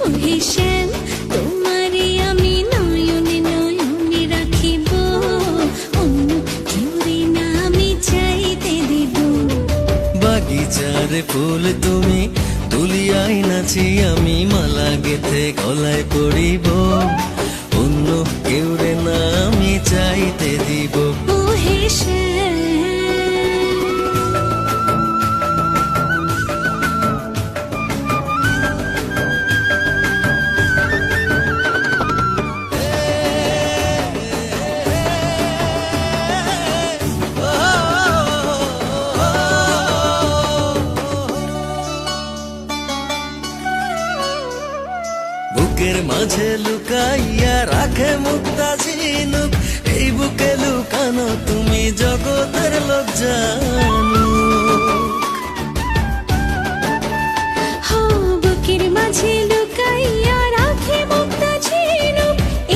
ওহে শ্যাম, তোমারে আমি নয়নে নয়নে রাখিব, অন্য কেউরে না আমি চাইতে দিব। বাগিচার ফুল তুমি তুলিয়াই নাচি আমি মালা গেথে গলায় পড়িব, অন্য কেউরে না আমি চাইতে দিব। ওহে শ্যাম, বুকের মাঝে লুকাইয়া রাখে মুক্তা ঝিনুক, এই বুকে লুকানো তুমি জগতের লজ্জা।